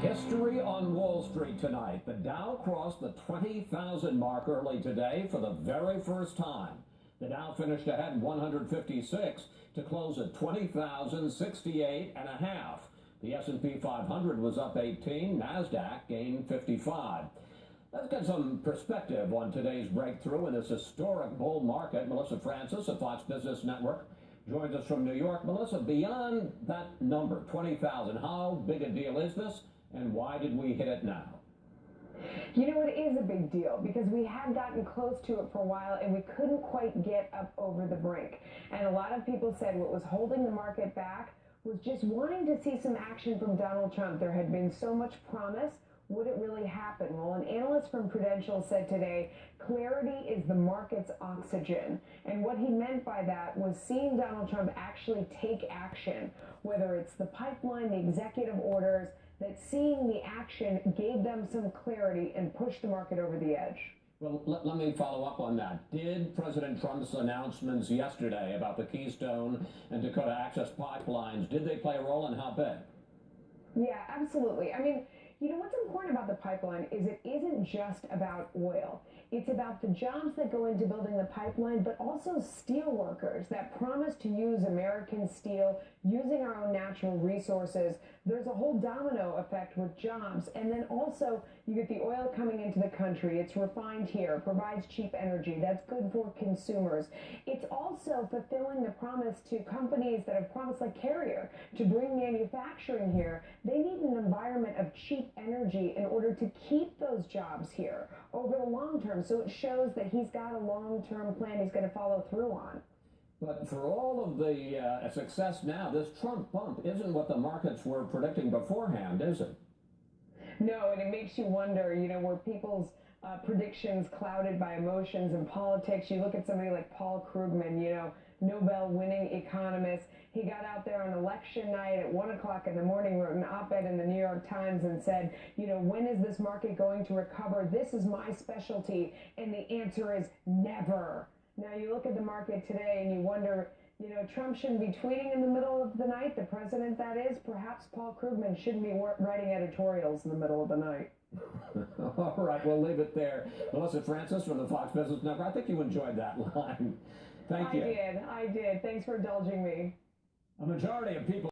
History on Wall Street tonight. The Dow crossed the 20,000 mark early today for the very first time. The Dow finished ahead 156 to close at 20,068 and a half. The S&P 500 was up 18. NASDAQ gained 55. Let's get some perspective on today's breakthrough in this historic bull market. Melissa Francis of Fox Business Network joins us from New York. Melissa, beyond that number, 20,000, how big a deal is this, and why did we hit it now? You know, it is a big deal because we had gotten close to it for a while and we couldn't quite get up over the brink. And a lot of people said what was holding the market back was just wanting to see some action from Donald Trump. There had been so much promise. Would it really happen? Well, an analyst from Prudential said today, clarity is the market's oxygen. And what he meant by that was seeing Donald Trump actually take action, whether it's the pipeline, the executive orders, that seeing the action gave them some clarity and pushed the market over the edge. Well, let me follow up on that. Did President Trump's announcements yesterday about the Keystone and Dakota Access pipelines, did they play a role, and how big? Yeah, absolutely. I mean, you know, what's important about the pipeline is it isn't just about oil. It's about the jobs that go into building the pipeline, but also steel workers that promise to use American steel, using our own natural resources. There's a whole domino effect with jobs. And then also you get the oil coming into the country. It's refined here, provides cheap energy. That's good for consumers. It's also fulfilling the promise to companies that have promised, like Carrier, to bring manufacturing here. They need an environment of cheap energy in order to keep those jobs here over the long term. So it shows that he's got a long-term plan he's going to follow through on. But for all of the success now, this Trump bump isn't what the markets were predicting beforehand, is it? No, and it makes you wonder, you know, were people's predictions clouded by emotions and politics? You look at somebody like Paul Krugman, you know, Nobel-winning economist. He got out there on election night at 1 o'clock in the morning, wrote an op-ed in the New York Times and said, you know, when is this market going to recover? This is my specialty. And the answer is never. Now, you look at the market today and you wonder, you know, Trump shouldn't be tweeting in the middle of the night, the president that is. Perhaps Paul Krugman shouldn't be writing editorials in the middle of the night. All right, we'll leave it there. Melissa Francis from the Fox Business Network. I think you enjoyed that line. Thank you. I did. Thanks for indulging me. A majority of people